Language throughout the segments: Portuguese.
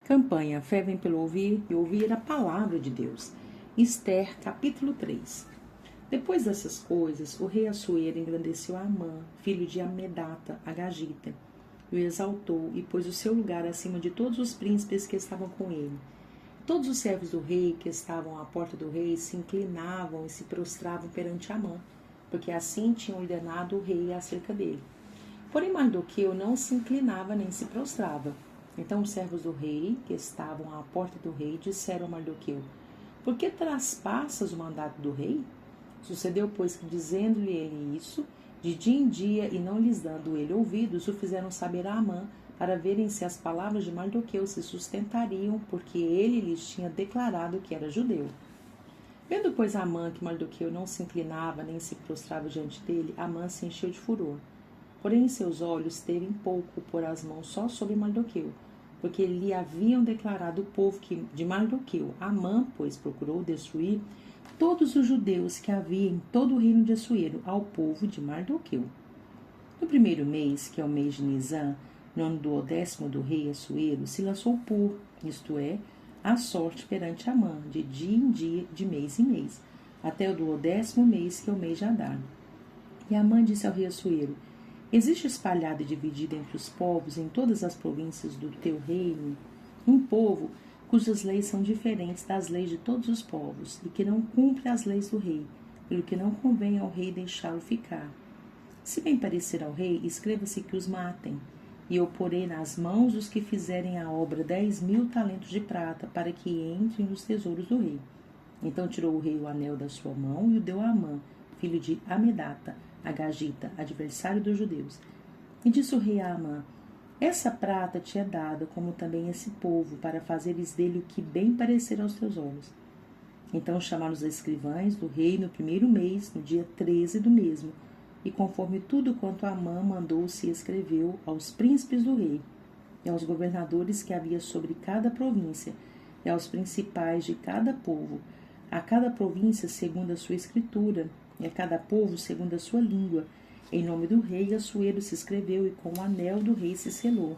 Campanha Fé vem pelo ouvir e ouvir a palavra de Deus. Esther, capítulo 3. Depois dessas coisas, o rei Assuero engrandeceu Amã, filho de Amedata, Agagita, e o exaltou e pôs o seu lugar acima de todos os príncipes que estavam com ele. Todos os servos do rei que estavam à porta do rei se inclinavam e se prostravam perante Amã, porque assim tinha ordenado o rei acerca dele. Porém Mardoqueu não se inclinava nem se prostrava. Então os servos do rei, que estavam à porta do rei, disseram a Mardoqueu: Por que traspassas o mandato do rei? Sucedeu, pois, que dizendo-lhe ele isso, de dia em dia, e não lhes dando ele ouvidos, o fizeram saber a Amã, para verem se as palavras de Mardoqueu se sustentariam, porque ele lhes tinha declarado que era judeu. Vendo, pois, Amã que Mardoqueu não se inclinava nem se prostrava diante dele, Amã se encheu de furor. Porém, em seus olhos teve em pouco pôr as mãos só sobre Mardoqueu, porque lhe haviam declarado o povo que de Mardoqueu. Amã, pois, procurou destruir todos os judeus que havia em todo o reino de Assuero ao povo de Mardoqueu. No primeiro mês, que é o mês de Nisã, no ano do 10º do rei Assuero, se lançou por, isto é, a sorte perante Amã, de dia em dia, de mês em mês, até o do 10º mês, que é o mês de Adar. E Amã disse ao rei Assuero: Existe espalhado e dividido entre os povos, em todas as províncias do teu reino, um povo cujas leis são diferentes das leis de todos os povos, e que não cumpre as leis do rei, pelo que não convém ao rei deixá-lo ficar. Se bem parecer ao rei, escreva-se que os matem, e eu porei nas mãos os que fizerem a obra 10.000 talentos de prata, para que entrem nos tesouros do rei. Então tirou o rei o anel da sua mão e o deu a Amã, filho de Amedata, Agagita, adversário dos judeus. E disse o rei a Amã: Essa prata te é dada, como também esse povo, para fazeres dele o que bem parecer aos teus olhos. Então chamaram os escrivães do rei no primeiro mês, no dia 13 do mesmo, e conforme tudo quanto Amã mandou se escreveu aos príncipes do rei, e aos governadores que havia sobre cada província, e aos principais de cada povo, a cada província segundo a sua escritura, e a cada povo segundo a sua língua. Em nome do rei, Assuero se escreveu, e com o anel do rei se selou.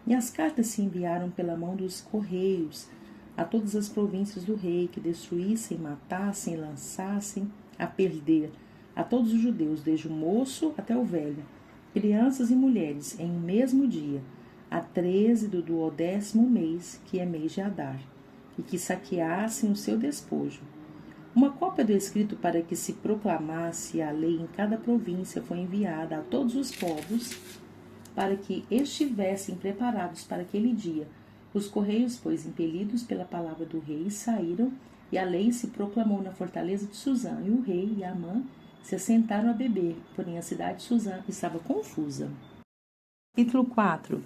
E as cartas se enviaram pela mão dos correios a todas as províncias do rei, que destruíssem, matassem e lançassem a perder a todos os judeus, desde o moço até o velho, crianças e mulheres, em um mesmo dia, a 13 do 10º mês, que é mês de Adar, e que saqueassem o seu despojo. Uma cópia do escrito para que se proclamasse a lei em cada província foi enviada a todos os povos, para que estivessem preparados para aquele dia. Os correios, pois, impelidos pela palavra do rei, saíram, e a lei se proclamou na fortaleza de Suzã, e o rei e Amã se assentaram a beber, porém a cidade de Suzã estava confusa. Capítulo 4.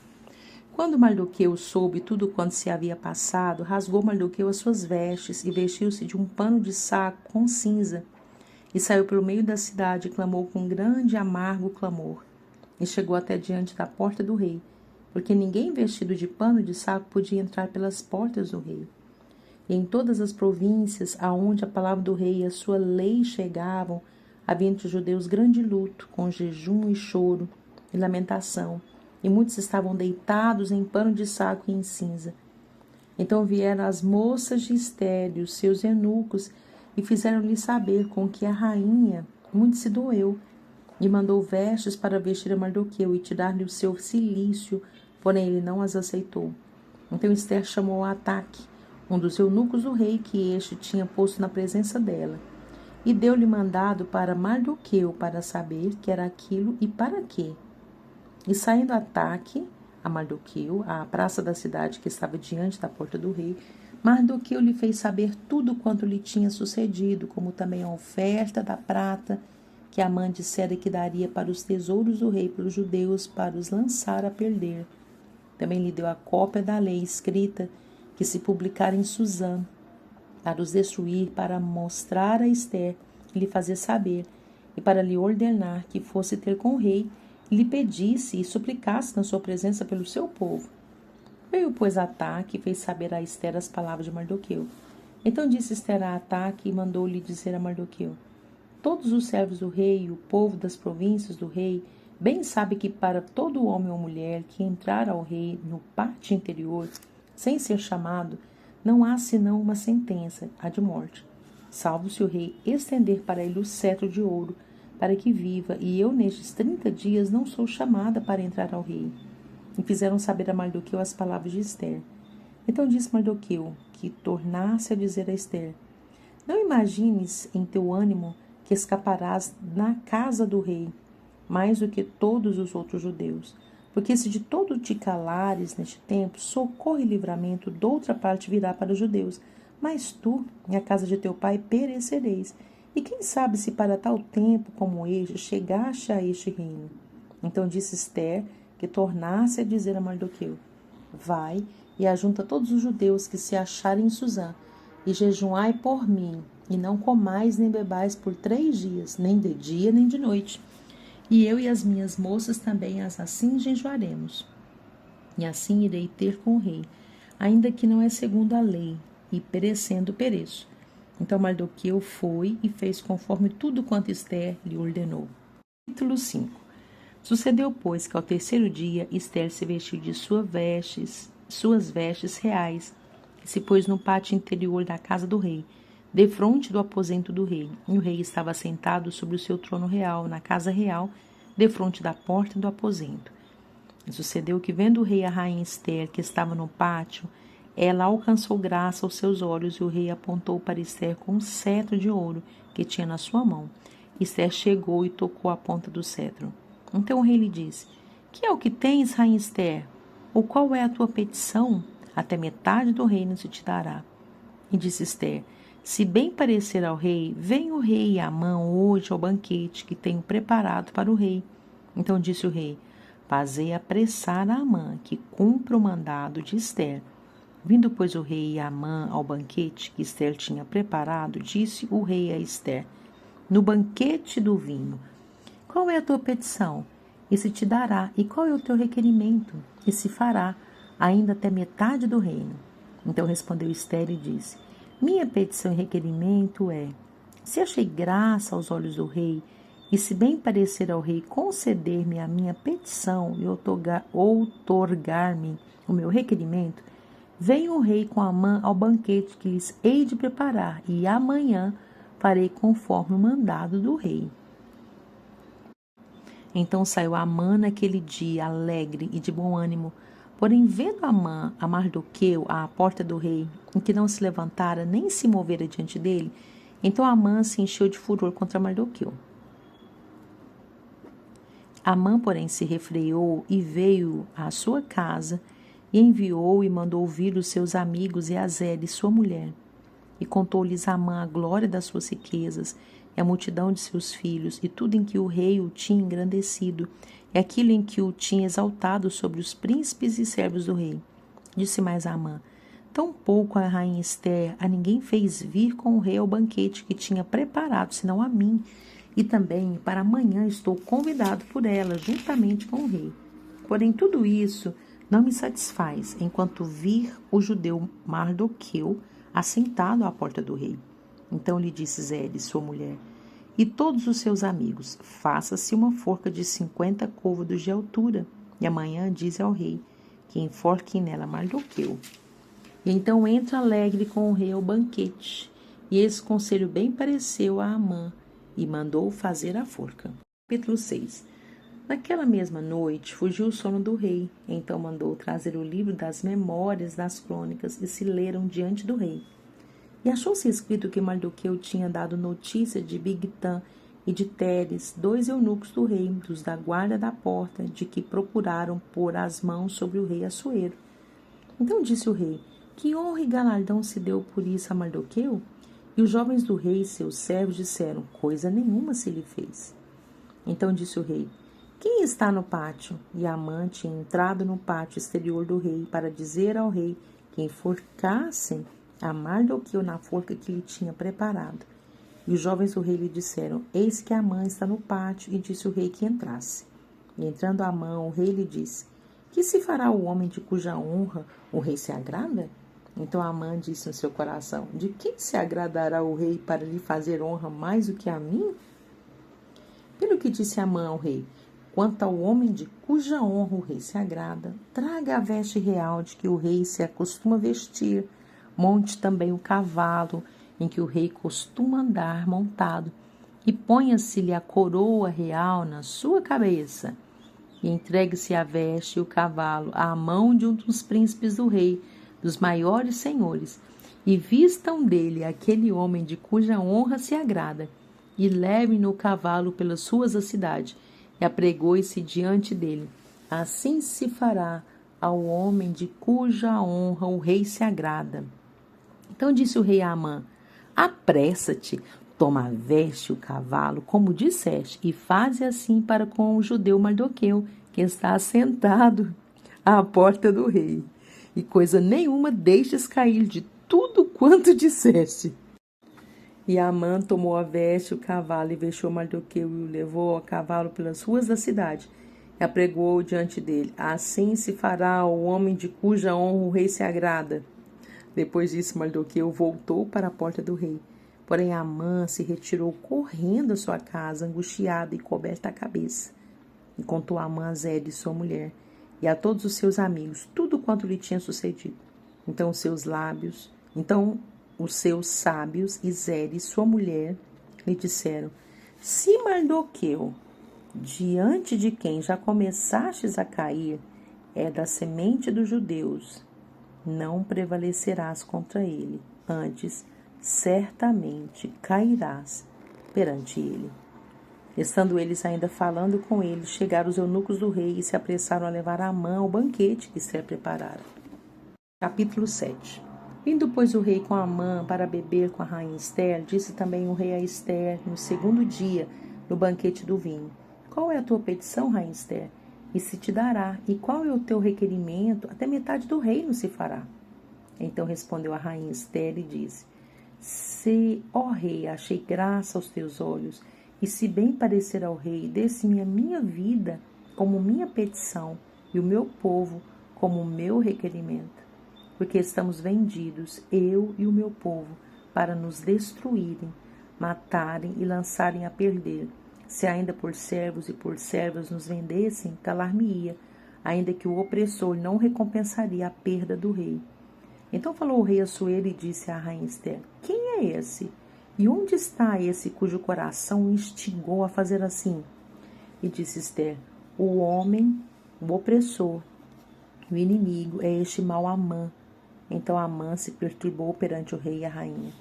Quando Mardoqueu soube tudo quanto se havia passado, rasgou Mardoqueu as suas vestes e vestiu-se de um pano de saco com cinza, e saiu pelo meio da cidade e clamou com grande e amargo clamor, e chegou até diante da porta do rei, porque ninguém vestido de pano de saco podia entrar pelas portas do rei. E em todas as províncias aonde a palavra do rei e a sua lei chegavam, havia entre os judeus grande luto, com jejum e choro e lamentação, e muitos estavam deitados em pano de saco e em cinza. Então vieram as moças de Esther e os seus eunucos, e fizeram-lhe saber com que a rainha muito se doeu, e mandou vestes para vestir a Mardoqueu e tirar-lhe o seu cilício, porém ele não as aceitou. Então Esther chamou a Ataque, um dos eunucos do rei, que este tinha posto na presença dela, e deu-lhe mandado para Mardoqueu, para saber que era aquilo e para quê. E saindo Ataque a Mardoqueu, à praça da cidade que estava diante da porta do rei, Mardoqueu lhe fez saber tudo quanto lhe tinha sucedido, como também a oferta da prata que Amã dissera que daria para os tesouros do rei pelos judeus, para os lançar a perder. Também lhe deu a cópia da lei escrita, que se publicara em Suzã, para os destruir, para mostrar a Esther e lhe fazer saber, e para lhe ordenar que fosse ter com o rei, e lhe pedisse e suplicasse na sua presença pelo seu povo. Veio, pois, Ataque e fez saber a Esther as palavras de Mardoqueu. Então disse Esther a Ataque e mandou-lhe dizer a Mardoqueu: Todos os servos do rei e o povo das províncias do rei bem sabe que para todo homem ou mulher que entrar ao rei no pátio interior, sem ser chamado, não há senão uma sentença, a de morte. Salvo se o rei estender para ele o cetro de ouro, para que viva, e eu nestes 30 dias não sou chamada para entrar ao rei. E fizeram saber a Mardoqueu as palavras de Ester. Então disse Mardoqueu, que tornasse a dizer a Ester: não imagines em teu ânimo que escaparás na casa do rei, mais do que todos os outros judeus. Porque se de todo te calares neste tempo, socorro e livramento doutra parte virá para os judeus. Mas tu, e a casa de teu pai, perecereis. E quem sabe se para tal tempo como este chegaste a este reino? Então disse Ester, que tornasse a dizer a Mardoqueu: vai e ajunta todos os judeus que se acharem em Susã, e jejuai por mim, e não comais nem bebais por 3 dias, nem de dia nem de noite. E eu e as minhas moças também assim jejuaremos. E assim irei ter com o rei, ainda que não é segundo a lei, e perecendo pereço. Então Mardoqueu foi e fez conforme tudo quanto Ester lhe ordenou. Capítulo 5. Sucedeu, pois, que ao 3º dia Ester se vestiu de suas vestes reais, e se pôs no pátio interior da casa do rei, defronte do aposento do rei. E o rei estava sentado sobre o seu trono real, na casa real, defronte da porta do aposento. E sucedeu que, vendo o rei a rainha Ester, que estava no pátio, ela alcançou graça aos seus olhos, e o rei apontou para Ester com um cetro de ouro que tinha na sua mão. Ester chegou e tocou a ponta do cetro. Então o rei lhe disse: que é o que tens, rainha Ester? Ou qual é a tua petição? Até metade do reino se te dará. E disse Ester: se bem parecer ao rei, vem o rei Amã hoje ao banquete que tenho preparado para o rei. Então disse o rei: fazei apressar a Amã, que cumpra o mandado de Ester. Vindo, pois, o rei Amã ao banquete que Ester tinha preparado, disse o rei a Ester, no banquete do vinho: qual é a tua petição? E se te dará. E qual é o teu requerimento? E se fará, ainda até metade do reino. Então respondeu Ester e disse: minha petição e requerimento é: se achei graça aos olhos do rei, e se bem parecer ao rei conceder-me a minha petição e outorgar-me o meu requerimento, venha o rei com Amã ao banquete que lhes hei de preparar, e amanhã farei conforme o mandado do rei. Então saiu Amã naquele dia, alegre e de bom ânimo. Porém, vendo Amã a Mardoqueu à porta do rei, em que não se levantara nem se movera diante dele, então Amã se encheu de furor contra Mardoqueu. Amã, porém, se refreou e veio à sua casa, e enviou e mandou ouvir os seus amigos e Azele, sua mulher. E contou-lhes Amã a glória das suas riquezas, e a multidão de seus filhos, e tudo em que o rei o tinha engrandecido, e aquilo em que o tinha exaltado sobre os príncipes e servos do rei. Disse mais a Amã: tão pouco a rainha Ester a ninguém fez vir com o rei ao banquete que tinha preparado, senão a mim, e também para amanhã estou convidado por ela, juntamente com o rei. Porém, tudo isso não me satisfaz, enquanto vir o judeu Mardoqueu assentado à porta do rei. Então lhe disse Zele, sua mulher, e todos os seus amigos: faça-se uma forca de 50 côvados de altura, e amanhã dize ao rei que enforquem nela Mardoqueu. E então entra alegre com o rei ao banquete. E esse conselho bem pareceu a Amã, e mandou fazer a forca. Capítulo 6. Naquela mesma noite fugiu o sono do rei. Então mandou trazer o livro das memórias das crônicas, e se leram diante do rei. E achou-se escrito que Mardoqueu tinha dado notícia de Bigtã e de Teres, 2 eunucos do rei, dos da guarda da porta, de que procuraram pôr as mãos sobre o rei Assuero. Então disse o rei: que honra e galardão se deu por isso a Mardoqueu? E os jovens do rei, seus servos, disseram: coisa nenhuma se lhe fez. Então disse o rei: quem está no pátio? E Amã tinha entrado no pátio exterior do rei para dizer ao rei que enforcassem a Mardoqueu na forca que lhe tinha preparado. E os jovens do rei lhe disseram: eis que Amã está no pátio. E disse o rei que entrasse. E entrando Amã, o rei lhe disse: que se fará o homem de cuja honra o rei se agrada? Então Amã disse no seu coração: de quem se agradará o rei para lhe fazer honra mais do que a mim? Pelo que disse Amã ao rei: Quanto ao homem de cuja honra o rei se agrada, traga a veste real de que o rei se acostuma vestir, monte também o cavalo em que o rei costuma andar montado, e ponha-se-lhe a coroa real na sua cabeça, e entregue-se a veste e o cavalo à mão de um dos príncipes do rei, dos maiores senhores, e vistam dele aquele homem de cuja honra se agrada, e levem-no o cavalo pelas ruas da cidade, e apregoe-se diante dele. Assim se fará ao homem de cuja honra o rei se agrada. Então disse o rei a Amã: apressa-te, toma a veste e o cavalo, como disseste, e faze assim para com o judeu Mardoqueu, que está sentado à porta do rei. E coisa nenhuma deixes cair de tudo quanto disseste. E Amã tomou a veste e o cavalo, e vestiu Mardoqueu, e o levou a cavalo pelas ruas da cidade, e apregou diante dele. Assim se fará ao homem de cuja honra o rei se agrada. Depois disso, Mardoqueu voltou para a porta do rei. Porém, Amã se retirou correndo à sua casa, angustiado e coberta a cabeça. E contou a Amã a Zede, sua mulher, e a todos os seus amigos, tudo quanto lhe tinha sucedido. Então os seus sábios e Zede, sua mulher, lhe disseram: se Mardoqueu, diante de quem já começastes a cair, é da semente dos judeus, não prevalecerás contra ele, antes certamente cairás perante ele. Estando eles ainda falando com ele, chegaram os eunucos do rei e se apressaram a levar Amã ao banquete que Ester preparara. Capítulo 7. Vindo, pois, o rei com Amã para beber com a rainha Ester, disse também o rei a Ester no segundo dia, no banquete do vinho: qual é a tua petição, rainha Ester? E se te dará, e qual é o teu requerimento? Até metade do reino se fará. Então respondeu a rainha Ester e disse: se, ó rei, achei graça aos teus olhos, e se bem parecer ao rei, desse-me a minha vida como minha petição, e o meu povo como o meu requerimento. Porque estamos vendidos, eu e o meu povo, para nos destruírem, matarem e lançarem a perder. Se ainda por servos e por servas nos vendessem, calar-me-ia, ainda que o opressor não recompensaria a perda do rei. Então falou o rei Assuero e disse à rainha Ester: quem é esse? E onde está esse cujo coração o instigou a fazer assim? E disse Ester: o homem, o opressor, o inimigo é este mau Amã. Então Amã se perturbou perante o rei e a rainha.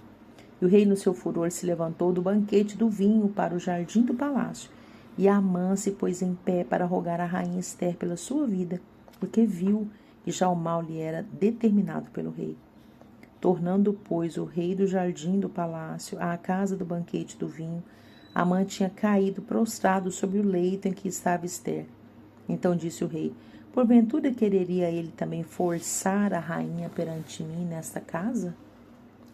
E o rei, no seu furor, se levantou do banquete do vinho para o jardim do palácio. E Amã se pôs em pé para rogar à rainha Ester pela sua vida, porque viu que já o mal lhe era determinado pelo rei. Tornando, pois, o rei do jardim do palácio à casa do banquete do vinho, Amã tinha caído prostrado sobre o leito em que estava Ester. Então disse o rei: porventura quereria ele também forçar a rainha perante mim nesta casa?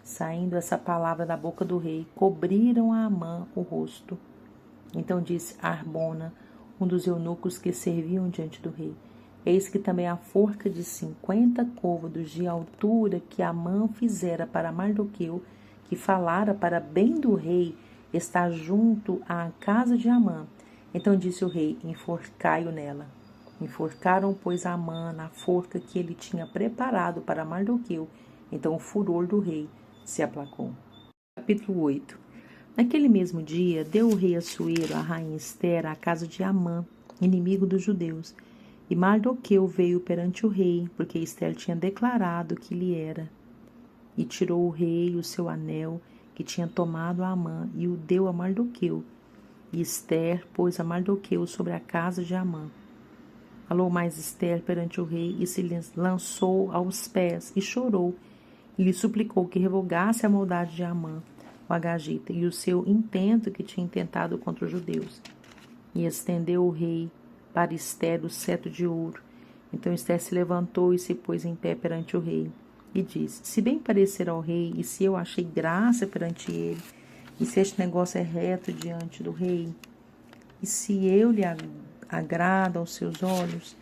Saindo essa palavra da boca do rei, cobriram a Amã o rosto. Então disse Arbona, um dos eunucos que serviam diante do rei: eis que também a forca de 50 côvados de altura que Amã fizera para Mardoqueu, que falara para bem do rei, está junto à casa de Amã. Então disse o rei: enforcai-o nela. Enforcaram, pois, Amã na forca que ele tinha preparado para Mardoqueu. Então o furor do rei se aplacou. Capítulo 8. Naquele mesmo dia, deu o rei Assuero a rainha Ester à casa de Amã, inimigo dos judeus. E Mardoqueu veio perante o rei, porque Ester tinha declarado que lhe era. E tirou o rei o seu anel, que tinha tomado a Amã, e o deu a Mardoqueu. E Ester pôs a Mardoqueu sobre a casa de Amã. Falou mais Ester perante o rei, e se lhe lançou aos pés, e chorou, e lhe suplicou que revogasse a maldade de Amã, o agagita, e o seu intento que tinha intentado contra os judeus. E estendeu o rei para Ester o cetro de ouro. Então Ester se levantou e se pôs em pé perante o rei, e disse: se bem parecer ao rei, e se eu achei graça perante ele, e se este negócio é reto diante do rei, e se eu lhe agrado aos seus olhos,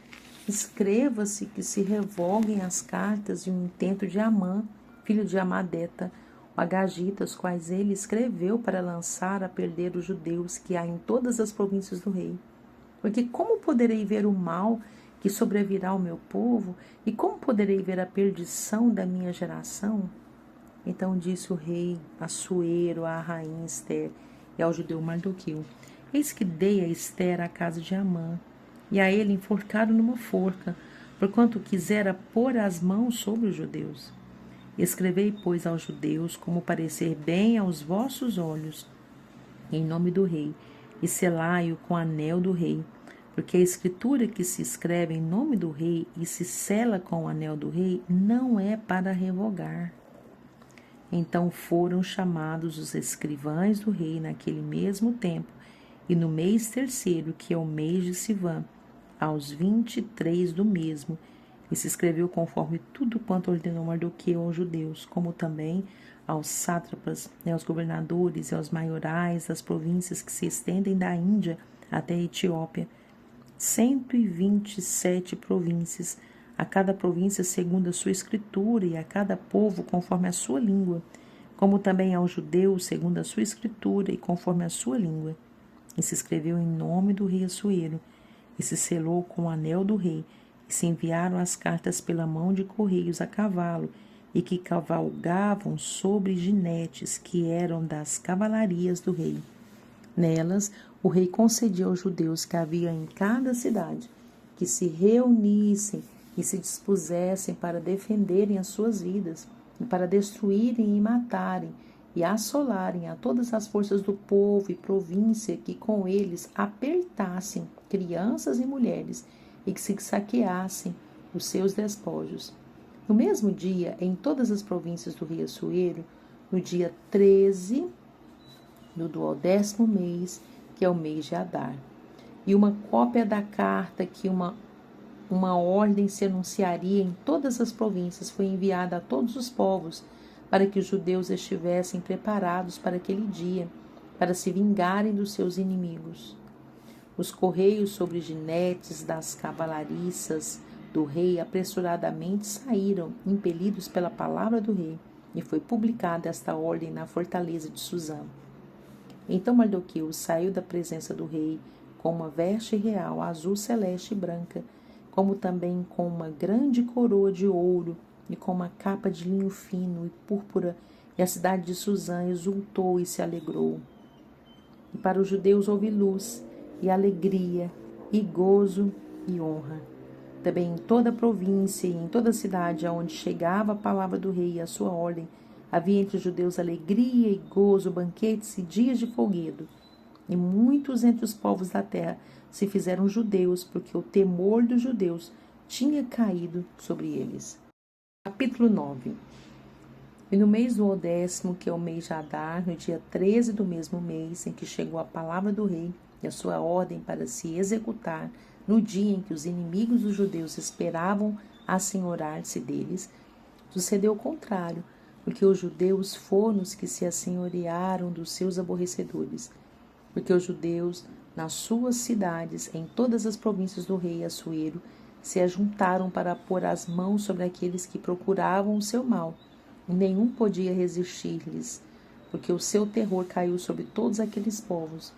escreva-se que se revoguem as cartas e o intento de Amã, filho de Amadeta, o agagita, os quais ele escreveu para lançar a perder os judeus que há em todas as províncias do rei. Porque como poderei ver o mal que sobrevirá ao meu povo? E como poderei ver a perdição da minha geração? Então disse o rei Assuero à rainha Ester e ao judeu Mardoqueu: Eis que dei a Ester a casa de Amã, e a ele enforcaram numa forca, porquanto quisera pôr as mãos sobre os judeus. Escrevei, pois, aos judeus, como parecer bem aos vossos olhos, em nome do rei, e selai-o com anel do rei, porque a escritura que se escreve em nome do rei e se sela com o anel do rei não é para revogar. Então foram chamados os escrivães do rei naquele mesmo tempo, e no mês terceiro, que é o mês de Sivã, aos 23 do mesmo, e se escreveu conforme tudo quanto ordenou Mardoqueu aos judeus, como também aos sátrapas, aos governadores e aos maiorais das províncias que se estendem da Índia até a Etiópia, 127 províncias, a cada província segundo a sua escritura, e a cada povo conforme a sua língua, como também aos judeus segundo a sua escritura e conforme a sua língua. E se escreveu em nome do rei Assuero, e se selou com o anel do rei, e se enviaram as cartas pela mão de correios a cavalo, e que cavalgavam sobre jinetes que eram das cavalarias do rei. Nelas, o rei concedia aos judeus que havia em cada cidade que se reunissem e se dispusessem para defenderem as suas vidas, e para destruírem e matarem e assolarem a todas as forças do povo e província que com eles apertassem crianças e mulheres e que se saqueassem os seus despojos. No mesmo dia, em todas as províncias do rei Assuero, no dia 13 do 12º mês, que é o mês de Adar. E uma cópia da carta que uma ordem se anunciaria em todas as províncias foi enviada a todos os povos, para que os judeus estivessem preparados para aquele dia, para se vingarem dos seus inimigos. Os correios sobre jinetes das cavalariças do rei apressuradamente saíram, impelidos pela palavra do rei, e foi publicada esta ordem na fortaleza de Suzã. Então Mardoqueu saiu da presença do rei com uma veste real azul celeste e branca, como também com uma grande coroa de ouro e com uma capa de linho fino e púrpura, e a cidade de Suzã exultou e se alegrou. E para os judeus houve luz e alegria e gozo e honra. Também em toda a província e em toda a cidade aonde chegava a palavra do rei e a sua ordem, havia entre os judeus alegria e gozo, banquetes e dias de folguedo. E muitos entre os povos da terra se fizeram judeus, porque o temor dos judeus tinha caído sobre eles. Capítulo 9. E no mês do 10º, que é o mês de Adar, no dia 13 do mesmo mês, em que chegou a palavra do rei e a sua ordem para se executar, no dia em que os inimigos dos judeus esperavam assenhorar-se deles, sucedeu o contrário, porque os judeus foram os que se assenhorearam dos seus aborrecedores, porque os judeus, nas suas cidades, em todas as províncias do rei Assuero, se ajuntaram para pôr as mãos sobre aqueles que procuravam o seu mal, e nenhum podia resistir-lhes, porque o seu terror caiu sobre todos aqueles povos.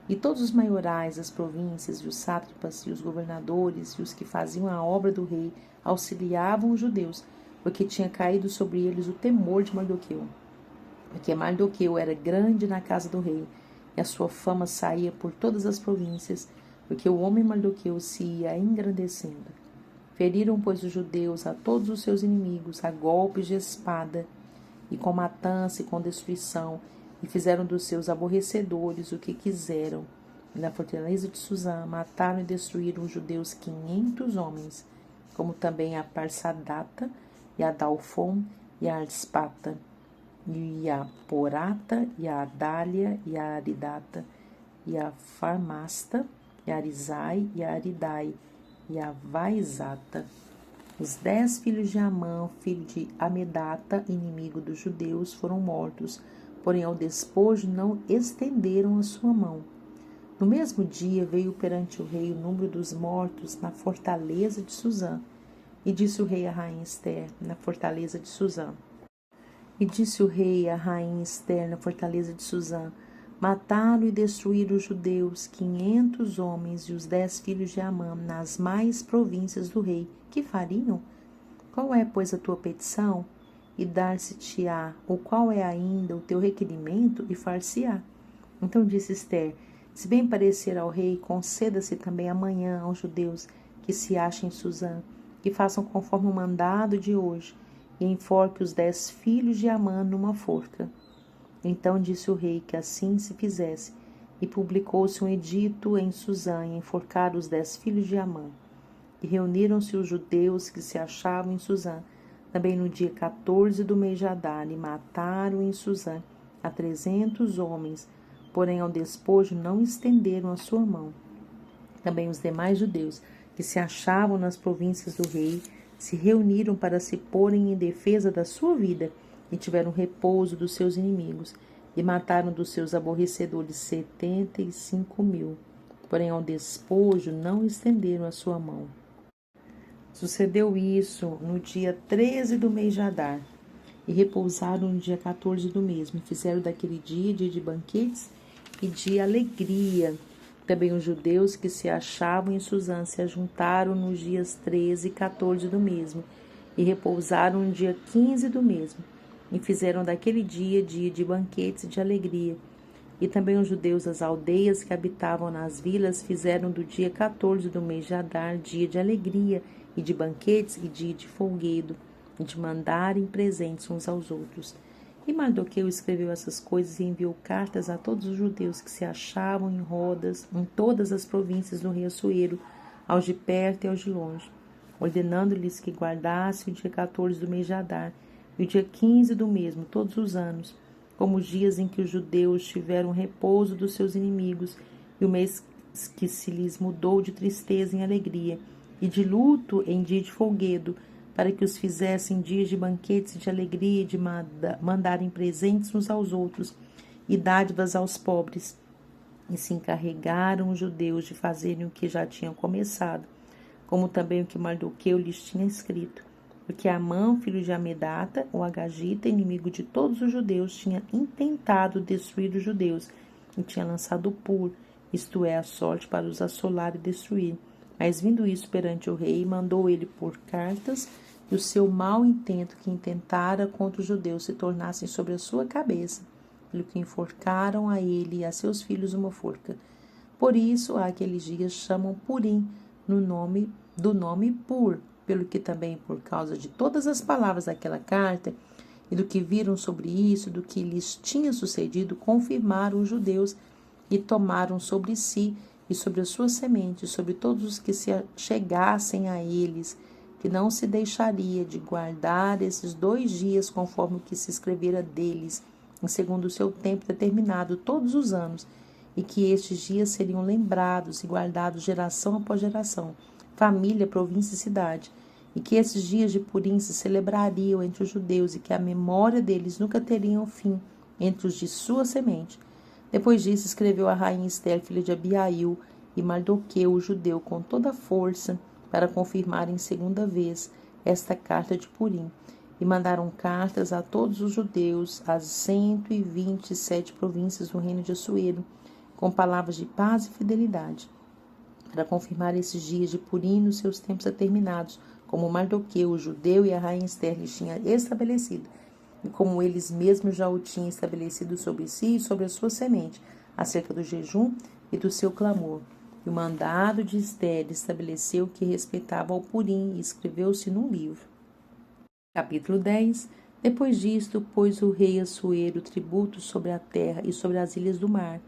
E todos os maiorais das províncias, e os sátrapas, e os governadores, e os que faziam a obra do rei, auxiliavam os judeus, porque tinha caído sobre eles o temor de Mardoqueu. Porque Mardoqueu era grande na casa do rei, e a sua fama saía por todas as províncias, porque o homem Mardoqueu se ia engrandecendo. Feriram, pois, os judeus a todos os seus inimigos, a golpes de espada, e com matança e com destruição, e fizeram dos seus aborrecedores o que quiseram. E na fortaleza de Suzã mataram e destruíram os judeus 500 homens, como também a Parsadata, e a Dalfon, e a Arspata, e a Porata, e a Adália, e a Aridata, e a Farmasta, e a Arizai, e a Aridai, e a Vaizata. Os 10 filhos de Amã, filho de Amedata, inimigo dos judeus, foram mortos, porém ao despojo não estenderam a sua mão. No mesmo dia veio perante o rei o número dos mortos na fortaleza de Suzã, e disse o rei à rainha Ester, na fortaleza de Suzã. E disse o rei à rainha Ester, na fortaleza de Suzã: mataram e destruíram os judeus, 500 homens e os 10 filhos de Amã, nas mais províncias do rei. Que fariam? Qual é, pois, a tua petição? E dar-se-te-á, ou qual é ainda o teu requerimento? E far-se-á. Então disse Ester: se bem parecer ao rei, conceda-se também amanhã aos judeus que se achem em Susã, que façam conforme o mandado de hoje, e enforque os 10 filhos de Amã numa forca. Então disse o rei que assim se fizesse, e publicou-se um edito em Susã, e enforcaram os 10 filhos de Amã. E reuniram-se os judeus que se achavam em Susã, também no dia 14 do mês de Adar, e mataram em Susã a 300 homens, porém ao despojo não estenderam a sua mão. Também os demais judeus que se achavam nas províncias do rei se reuniram para se porem em defesa da sua vida, e tiveram repouso dos seus inimigos, e mataram dos seus aborrecedores 75.000, porém ao despojo não estenderam a sua mão. Sucedeu isso no dia 13 do mês de Adar, e repousaram no dia 14 do mesmo, e fizeram daquele dia de banquetes e de alegria. Também os judeus que se achavam em Susã se ajuntaram nos dias 13 e 14 do mesmo, e repousaram no dia 15 do mesmo, e fizeram daquele dia de banquetes e de alegria. E também os judeus das aldeias que habitavam nas vilas fizeram do dia 14 do mês de Adar dia de alegria, e de banquetes e dia de folguedo, e de mandarem presentes uns aos outros. E Mardoqueu escreveu essas coisas e enviou cartas a todos os judeus que se achavam em rodas em todas as províncias do rei Assuero, aos de perto e aos de longe, ordenando-lhes que guardassem o dia 14 do mês de Adar e o dia 15 do mesmo, todos os anos, como os dias em que os judeus tiveram repouso dos seus inimigos, e o mês que se lhes mudou de tristeza em alegria, e de luto em dia de folguedo, para que os fizessem dias de banquetes e de alegria, e de mandarem presentes uns aos outros, e dádivas aos pobres. E se encarregaram os judeus de fazerem o que já tinham começado, como também o que Mardoqueu lhes tinha escrito, porque Amã, filho de Amedata, o Agagita, inimigo de todos os judeus, tinha intentado destruir os judeus, e tinha lançado o pur, isto é, a sorte para os assolar e destruir. Mas vindo isso perante o rei, mandou ele por cartas que o seu mau intento que intentara contra os judeus se tornassem sobre a sua cabeça, pelo que enforcaram a ele e a seus filhos uma forca. Por isso, aqueles dias chamam Purim, do nome Pur, pelo que também, por causa de todas as palavras daquela carta, e do que viram sobre isso, do que lhes tinha sucedido, confirmaram os judeus e tomaram sobre si e sobre a sua semente, sobre todos os que se chegassem a eles, que não se deixaria de guardar esses 2 dias conforme o que se escrevera deles, em segundo o seu tempo determinado todos os anos, e que estes dias seriam lembrados e guardados geração após geração, família, província e cidade, e que esses dias de Purim se celebrariam entre os judeus, e que a memória deles nunca teriam fim entre os de sua semente. Depois disso, escreveu a rainha Ester, filha de Abiail, e Mardoqueu, o judeu, com toda a força, para confirmarem segunda vez esta carta de Purim. E mandaram cartas a todos os judeus, às 127 províncias do reino de Assuero, com palavras de paz e fidelidade, para confirmar esses dias de Purim nos seus tempos determinados, como Mardoqueu, o judeu, e a rainha Ester lhes tinha estabelecido, e como eles mesmos já o tinham estabelecido sobre si e sobre a sua semente, acerca do jejum e do seu clamor. E o mandado de Ester estabeleceu que respeitava ao Purim, e escreveu-se num livro. Capítulo 10. Depois disto, pôs o rei Assuero tributo sobre a terra e sobre as ilhas do mar,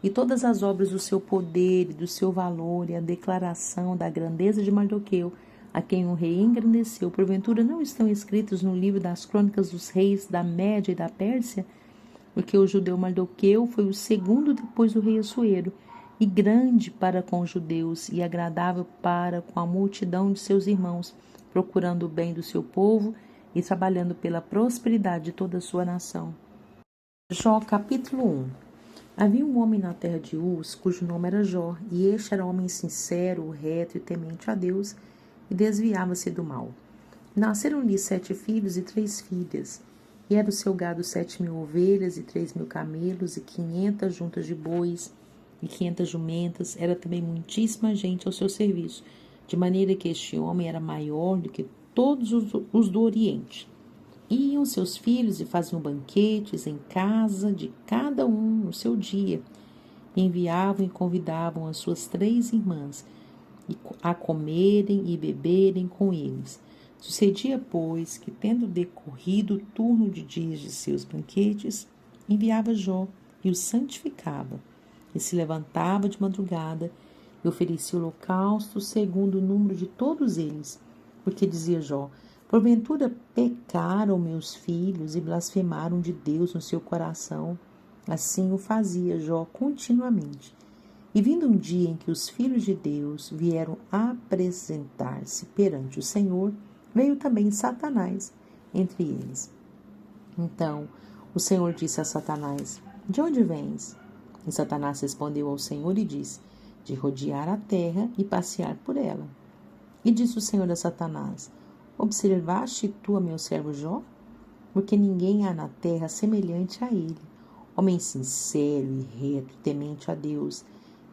e todas as obras do seu poder e do seu valor, e a declaração da grandeza de Mardoqueu, a quem o rei engrandeceu, porventura não estão escritos no livro das crônicas dos reis da Média e da Pérsia? Porque o judeu Mardoqueu foi o segundo depois do rei Assuero, e grande para com os judeus, e agradável para com a multidão de seus irmãos, procurando o bem do seu povo e trabalhando pela prosperidade de toda a sua nação. Jó, capítulo 1. Havia um homem na terra de Uz, cujo nome era Jó, e este era homem sincero, reto e temente a Deus, e desviava-se do mal. Nasceram-lhe 7 filhos e 3 filhas. E era o seu gado 7.000 ovelhas, e 3.000 camelos, e 500 juntas de bois, e 500 jumentas. Era também muitíssima gente ao seu serviço, de maneira que este homem era maior do que todos os do Oriente. Iam seus filhos e faziam banquetes em casa de cada um no seu dia. Enviavam e convidavam as suas 3 irmãs a comerem e beberem com eles. Sucedia, pois, que, tendo decorrido o turno de dias de seus banquetes, enviava Jó e o santificava, e se levantava de madrugada e oferecia holocausto segundo o número de todos eles, porque dizia Jó: porventura pecaram meus filhos e blasfemaram de Deus no seu coração. Assim o fazia Jó continuamente. E vindo um dia em que os filhos de Deus vieram apresentar-se perante o Senhor, veio também Satanás entre eles. Então o Senhor disse a Satanás: de onde vens? E Satanás respondeu ao Senhor e disse: de rodear a terra e passear por ela. E disse o Senhor a Satanás: observaste tu a meu servo Jó? Porque ninguém há na terra semelhante a ele, homem sincero e reto, temente a Deus,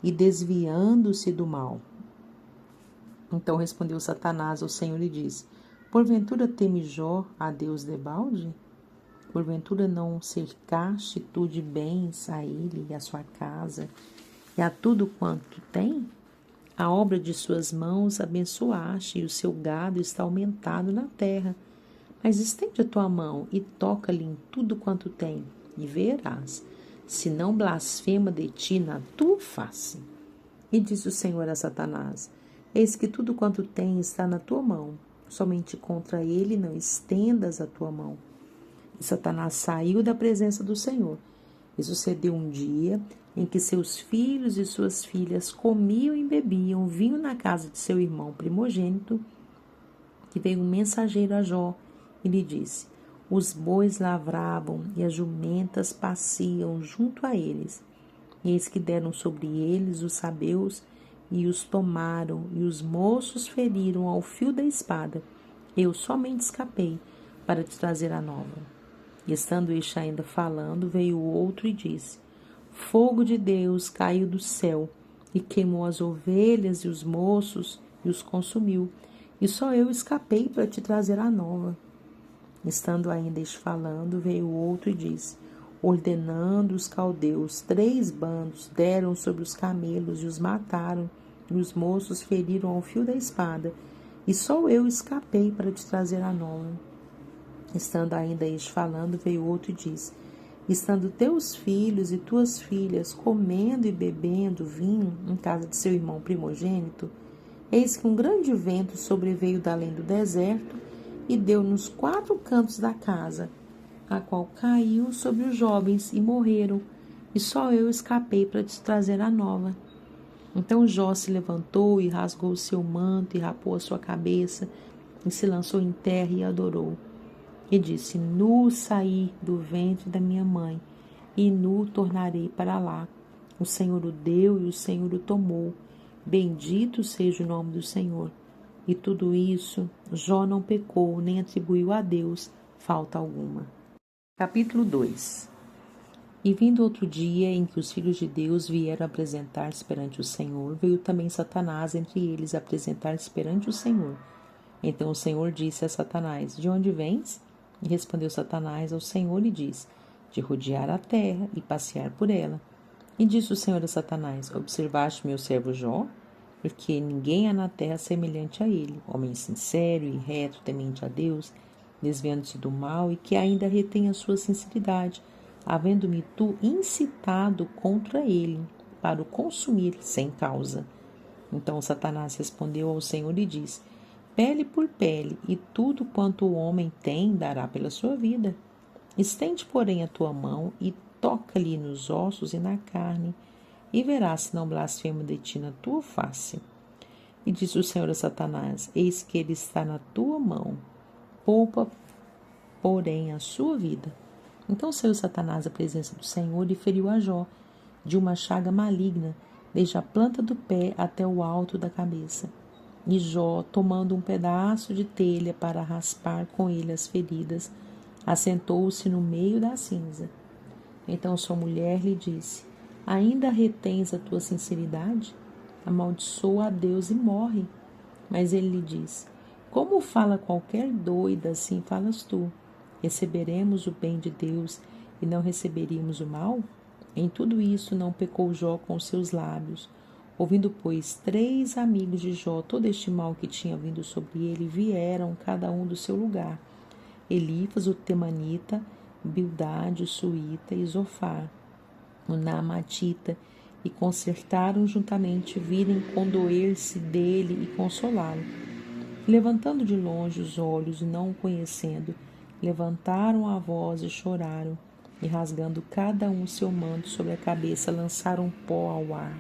e desviando-se do mal. Então respondeu Satanás ao Senhor e disse: porventura teme Jó a Deus debalde? Porventura não cercaste tu de bens a ele e a sua casa, e a tudo quanto tem? A obra de suas mãos abençoaste, e o seu gado está aumentado na terra. Mas estende a tua mão e toca-lhe em tudo quanto tem, e verás, se não blasfema de ti na tua face. E disse o Senhor a Satanás: eis que tudo quanto tem está na tua mão, somente contra ele não estendas a tua mão. E Satanás saiu da presença do Senhor. E sucedeu um dia em que seus filhos e suas filhas comiam e bebiam vinho na casa de seu irmão primogênito, que veio um mensageiro a Jó e lhe disse: os bois lavravam e as jumentas pasciam junto a eles. E eis que deram sobre eles os sabeus e os tomaram, e os moços feriram ao fio da espada. Eu somente escapei para te trazer a nova. E estando este ainda falando, veio o outro e disse: fogo de Deus caiu do céu e queimou as ovelhas e os moços e os consumiu. E só eu escapei para te trazer a nova. Estando ainda este falando, veio o outro e disse: ordenando os caldeus, 3 bandos deram sobre os camelos e os mataram, e os moços feriram ao fio da espada, e só eu escapei para te trazer a nova. Estando ainda este falando, veio outro e disse: estando teus filhos e tuas filhas comendo e bebendo vinho em casa de seu irmão primogênito, eis que um grande vento sobreveio da além do deserto e deu nos 4 cantos da casa, a qual caiu sobre os jovens e morreram, e só eu escapei para te trazer a nova. Então Jó se levantou e rasgou o seu manto e rapou a sua cabeça e se lançou em terra e adorou. E disse: nu saí do ventre da minha mãe, e nu tornarei para lá. O Senhor o deu e o Senhor o tomou. Bendito seja o nome do Senhor. E tudo isso, Jó não pecou, nem atribuiu a Deus falta alguma. Capítulo 2. E vindo outro dia em que os filhos de Deus vieram apresentar-se perante o Senhor, veio também Satanás entre eles apresentar-se perante o Senhor. Então o Senhor disse a Satanás: de onde vens? E respondeu Satanás ao Senhor e disse: de rodear a terra e passear por ela. E disse o Senhor a Satanás: observaste meu servo Jó? Porque ninguém há na terra semelhante a ele, homem sincero e reto, temente a Deus, desviando-se do mal e que ainda retém a sua sinceridade, havendo-me tu incitado contra ele, para o consumir sem causa. Então Satanás respondeu ao Senhor e disse: pele por pele, e tudo quanto o homem tem dará pela sua vida. Estende, porém, a tua mão e toca-lhe nos ossos e na carne, e verás se não blasfema de ti na tua face. E disse o Senhor a Satanás: eis que ele está na tua mão, poupa, porém, a sua vida. Então saiu Satanás à presença do Senhor e feriu a Jó de uma chaga maligna, desde a planta do pé até o alto da cabeça. E Jó, tomando um pedaço de telha para raspar com ele as feridas, assentou-se no meio da cinza. Então sua mulher lhe disse: ainda retens a tua sinceridade? Amaldiçoa a Deus e morre. Mas ele lhe disse: como fala qualquer doida, assim falas tu. Receberemos o bem de Deus e não receberíamos o mal? Em tudo isso não pecou Jó com seus lábios. Ouvindo, pois, 3 amigos de Jó todo este mal que tinha vindo sobre ele, vieram cada um do seu lugar: Elifas, o temanita, Bildade, o suíta, e Zofar, o naamatita, e concertaram juntamente virem condoer-se dele e consolá-lo. Levantando de longe os olhos e não o conhecendo, levantaram a voz e choraram, e rasgando cada um seu manto sobre a cabeça, lançaram pó ao ar.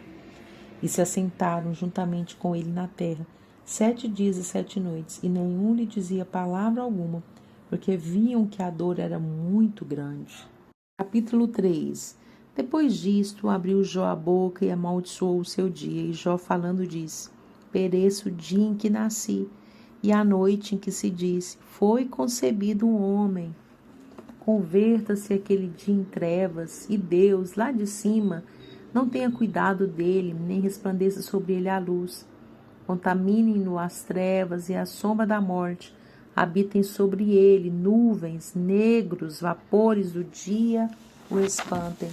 E se assentaram juntamente com ele na terra 7 dias e 7 noites, e nenhum lhe dizia palavra alguma, porque viam que a dor era muito grande. Capítulo 3. Depois disto, abriu Jó a boca e amaldiçoou o seu dia, e Jó falando disse: pereça o dia em que nasci, e a noite em que se disse: foi concebido um homem. Converta-se aquele dia em trevas, e Deus, lá de cima, não tenha cuidado dele, nem resplandeça sobre ele a luz. Contaminem-no as trevas e a sombra da morte, habitem sobre ele nuvens, negros, vapores do dia o espantem.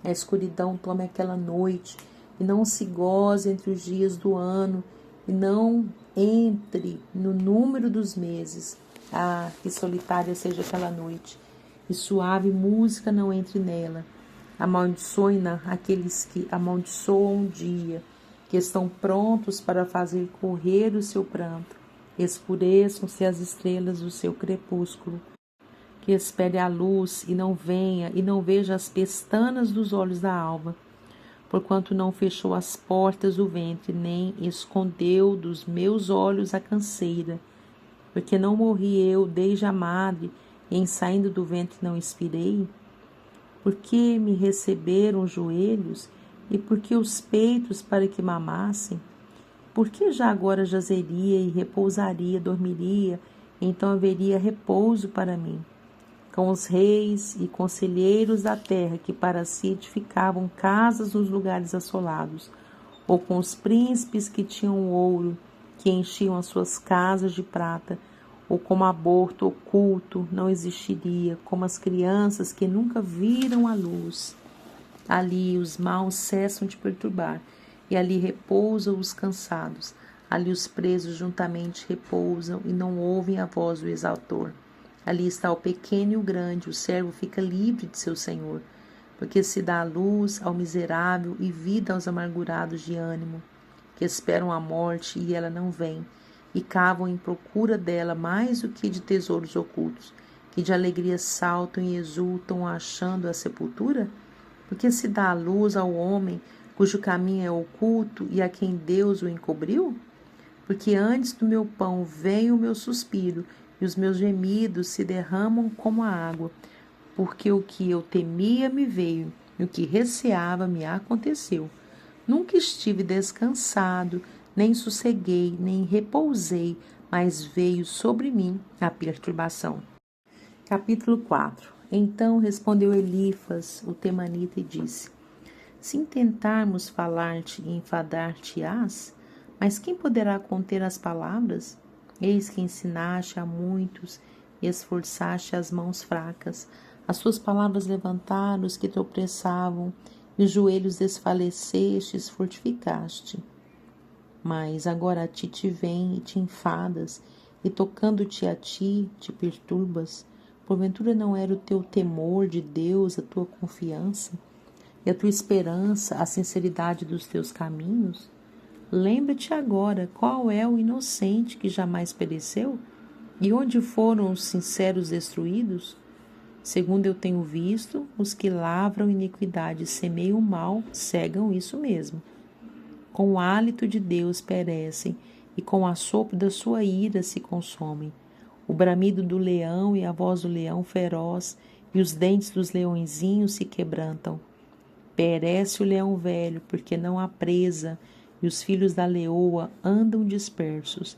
A escuridão tome aquela noite, e não se goze entre os dias do ano, e não entre no número dos meses. Ah, que solitária seja aquela noite, e suave música não entre nela. Amaldiçoem-na aqueles que amaldiçoam o dia, que estão prontos para fazer correr o seu pranto. Escureçam-se as estrelas do seu crepúsculo. Que espere a luz e não venha, e não veja as pestanas dos olhos da alva, porquanto não fechou as portas do ventre, nem escondeu dos meus olhos a canseira, porque não morri eu desde a madre, e em saindo do ventre não expirei? Porque me receberam os joelhos, e porque os peitos para que mamassem? Porque já agora jazeria e repousaria, dormiria, então haveria repouso para mim. Com os reis e conselheiros da terra que para si edificavam casas nos lugares assolados, ou com os príncipes que tinham ouro, que enchiam as suas casas de prata, ou como aborto oculto não existiria, como as crianças que nunca viram a luz. Ali os maus cessam de perturbar, e ali repousam os cansados, ali os presos juntamente repousam e não ouvem a voz do exaltor. Ali está o pequeno e o grande, o servo fica livre de seu senhor, porque se dá luz ao miserável e vida aos amargurados de ânimo, que esperam a morte e ela não vem, e cavam em procura dela mais do que de tesouros ocultos, que de alegria saltam e exultam achando a sepultura? Porque se dá a luz ao homem cujo caminho é oculto e a quem Deus o encobriu? Porque antes do meu pão vem o meu suspiro, e os meus gemidos se derramam como a água, porque o que eu temia me veio, e o que receava me aconteceu. Nunca estive descansado, nem sosseguei, nem repousei, mas veio sobre mim a perturbação. Capítulo 4. Então respondeu Elifas, o temanita, e disse: se intentarmos falar-te e enfadar-te-ás, mas quem poderá conter as palavras? Eis que ensinaste a muitos e esforçaste as mãos fracas. As tuas palavras levantaram os que tropeçavam, e os joelhos desfalecestes, fortificaste. Mas agora a ti te vem e te enfadas, e tocando-te a ti, te perturbas. Porventura não era o teu temor de Deus a tua confiança, e a tua esperança a sinceridade dos teus caminhos? Lembra-te agora qual é o inocente que jamais pereceu, e onde foram os sinceros destruídos? Segundo eu tenho visto, os que lavram iniquidade e semeiam o mal cegam isso mesmo. Com o hálito de Deus perecem, e com o assopro da sua ira se consomem. O bramido do leão e a voz do leão feroz, e os dentes dos leõezinhos se quebrantam. Perece o leão velho, porque não há presa, e os filhos da leoa andam dispersos.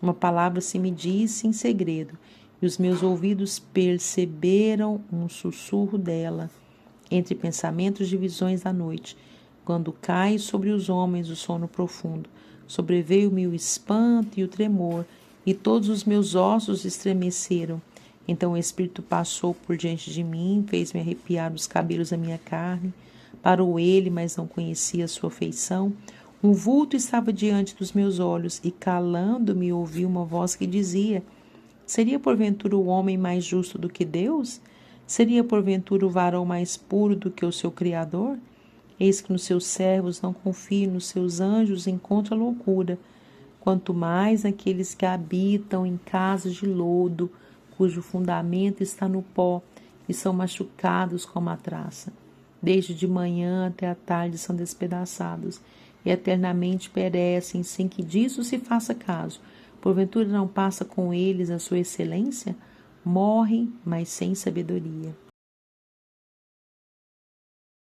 Uma palavra se me disse em segredo, e os meus ouvidos perceberam um sussurro dela, entre pensamentos de visões da noite. Quando cai sobre os homens o sono profundo, sobreveio-me o espanto e o tremor, e todos os meus ossos estremeceram. Então o Espírito passou por diante de mim, fez-me arrepiar os cabelos da minha carne. Parou ele, mas não conhecia a sua feição. Um vulto estava diante dos meus olhos, e calando-me ouvi uma voz que dizia: seria porventura o homem mais justo do que Deus? Seria porventura o varão mais puro do que o seu Criador? Eis que nos seus servos não confio, nos seus anjos encontra loucura. Quanto mais aqueles que habitam em casas de lodo, cujo fundamento está no pó, e são machucados como a traça. Desde de manhã até a tarde são despedaçados, e eternamente perecem, sem que disso se faça caso. Porventura não passa com eles a sua excelência? Morrem, mas sem sabedoria.